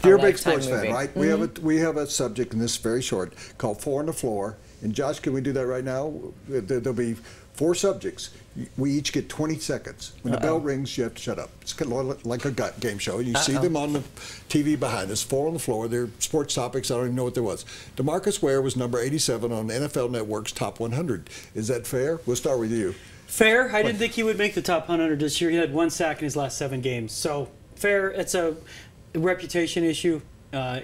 You're a big sports fan, right? We have a subject, and this is very short, called Four on the Floor. And Josh, can we do that right now? There'll be 4 subjects. We each get 20 seconds. When the bell rings, you have to shut up. It's kind of like a game show. You see them on the TV behind us. 4 on the Floor. They're sports topics. I don't even know what there was. DeMarcus Ware was number 87 on NFL Network's Top 100. Is that fair? We'll start with you. Fair. I didn't think he would make the top 100 this year. He had 1 sack in his last 7 games. So fair. It's a reputation issue.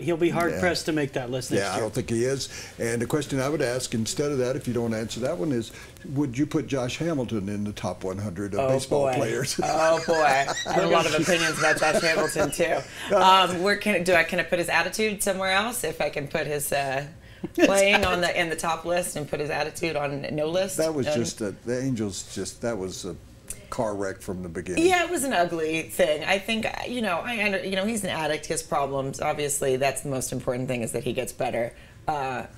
He'll be hard-pressed to make that list next year. I don't think he is. And the question I would ask, instead of that, if you don't answer that one, is would you put Josh Hamilton in the top 100 of baseball players? Oh, boy. I have a lot of opinions about Josh Hamilton, too. Can I put his attitude somewhere else? If I can put his playing in the top list and put his attitude on no list? That was the Angels that was a car wreck from the beginning. Yeah, it was an ugly thing. I think, he's an addict. He has problems. Obviously, that's the most important thing, is that he gets better. I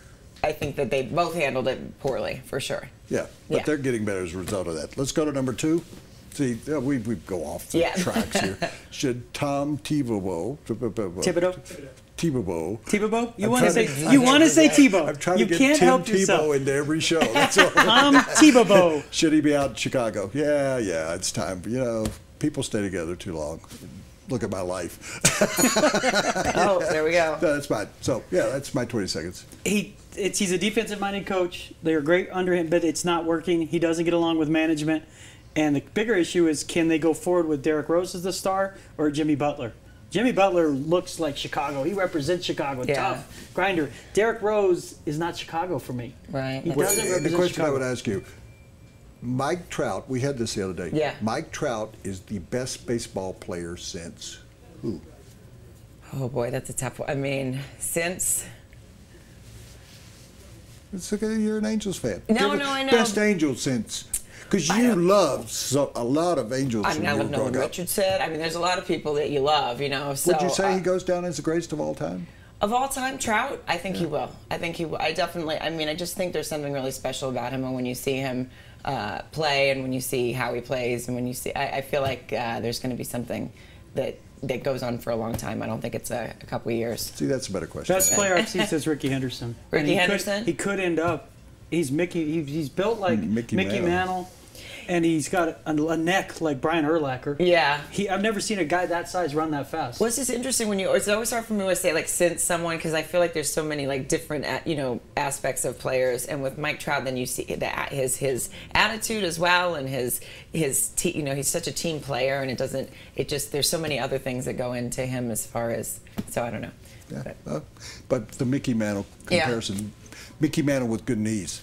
think that they both handled it poorly, for sure. Yeah, but they're getting better as a result of that. Let's go to number 2. See, we go off the tracks here. Should Tom Thibodeau? Thibodeau? You want to say Tebow. I'm trying to get Tim Tebow into every show. That's all. Thibodeau. Should he be out in Chicago? Yeah, it's time. People stay together too long. Look at my life. Oh, there we go. That's mine. So, that's my 20 seconds. He's a defensive-minded coach. They're great under him, but it's not working. He doesn't get along with management. And the bigger issue is, can they go forward with Derrick Rose as the star or Jimmy Butler? Jimmy Butler looks like Chicago. He represents Chicago. Tough grinder. Derrick Rose is not Chicago for me. Right. He doesn't represent the question Chicago. I would ask you, Mike Trout, we had this the other day. Yeah. Mike Trout is the best baseball player since who? Oh, boy, that's a tough one. I mean, since... It's okay, you're an Angels fan. No, I know. Best Angels since... Because you love a lot of Angels. I love Nolan Richardson. I mean, there's a lot of people that you love, So, would you say he goes down as the greatest of all time? Of all time, Trout? I think he will. I definitely, I just think there's something really special about him. And when you see him play, and when you see how he plays, and when you see, I feel like there's going to be something that goes on for a long time. I don't think it's a couple of years. See, that's a better question. Best player I've seen says Ricky Henderson. Ricky Henderson? He could end up. He's built like Mickey Mantle. And he's got a neck like Brian Urlacher. Yeah. I've never seen a guy that size run that fast. Well, it's just interesting it's always hard for me to say, since someone, because I feel like there's so many, different, aspects of players. And with Mike Trout, then you see that his attitude as well, and he's such a team player, and there's so many other things that go into him as far as, so I don't know. Yeah. But the Mickey Mantle comparison, Mickey Mantle with good knees.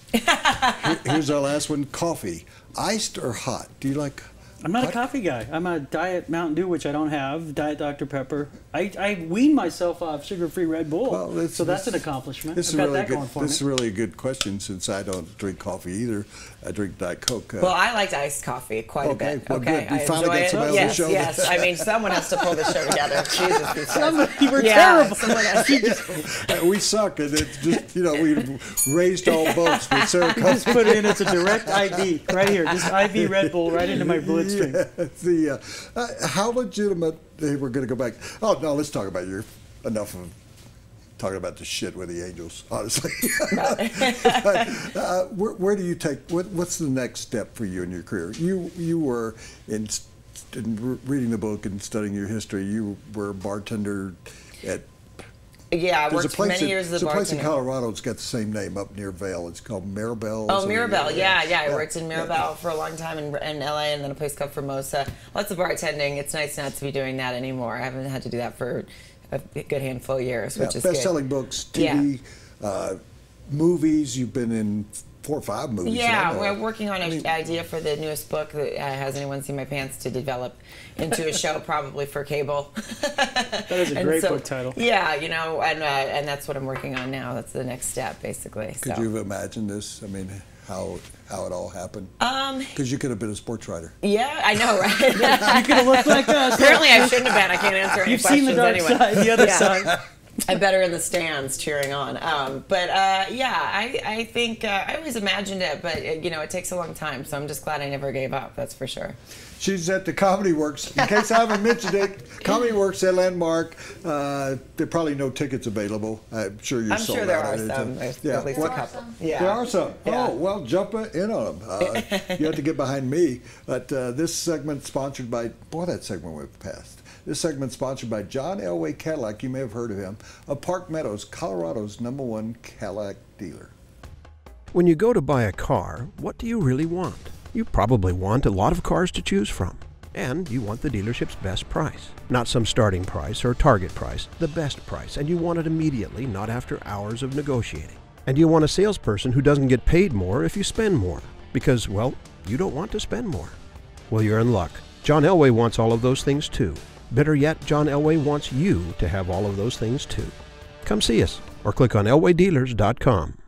Here's our last one, coffee. Iced or hot? Do you like? I'm not a coffee guy. I'm a Diet Mountain Dew, which I don't have. Diet Dr. Pepper. I wean myself off sugar-free Red Bull, so that's an accomplishment. This is really a good question, since I don't drink coffee either. I drink Diet Coke. Well, I liked iced coffee quite a bit. Well, okay, we finally got somebody on the show. Yes. I mean, someone has to pull this show together. Jesus, we're terrible. We suck, and it's just we raised all boats with Sarah Colonna. Just put in it's a direct IV right here. Just IV Red Bull right into my bloodstream. How legitimate? We're going to go back. Oh no, let's talk about enough of talking about the shit with the Angels, honestly. Where do you take? What's the next step for you in your career? You were in reading the book and studying your history. You were a bartender at. Yeah, I worked many years as a bartender. There's a place in Colorado that's got the same name up near Vail. It's called Maribel. Oh, Maribel. Yeah. I worked in Maribel for a long time in LA, and then a place called Formosa. Lots of bartending. It's nice not to be doing that anymore. I haven't had to do that for a good handful of years, which is good. Best-selling books, TV, movies. You've been in 4 or 5 movies. Yeah, we're working on an idea for the newest book that Has Anyone Seen My Pants, to develop into a show, probably for cable. That is a great book title. Yeah, and that's what I'm working on now. That's the next step, basically. Could you have imagined this? I mean, how it all happened? Because you could have been a sports writer. Yeah, I know, right? You could have looked like us. Apparently, I shouldn't have been. I can't answer any questions anyway. You've seen the dark side, the other side. I bet her in the stands cheering on. I think I always imagined it, but it takes a long time. So I'm just glad I never gave up. That's for sure. She's at the Comedy Works. In case I haven't mentioned it, Comedy Works at Landmark. There are probably no tickets available. I'm sure you're sold out. I'm sure there are some. There's at least a couple. Yeah. There are some. Yeah. Oh, well, jump in on them. You have to get behind me. But this segment sponsored by, that segment went past. This segment sponsored by John Elway Cadillac. You may have heard of him. Of Park Meadows, Colorado's #1 Cadillac dealer. When you go to buy a car, what do you really want? You probably want a lot of cars to choose from. And you want the dealership's best price. Not some starting price or target price, the best price. And you want it immediately, not after hours of negotiating. And you want a salesperson who doesn't get paid more if you spend more. Because, well, you don't want to spend more. Well, you're in luck. John Elway wants all of those things too. Better yet, John Elway wants you to have all of those things too. Come see us or click on elwaydealers.com.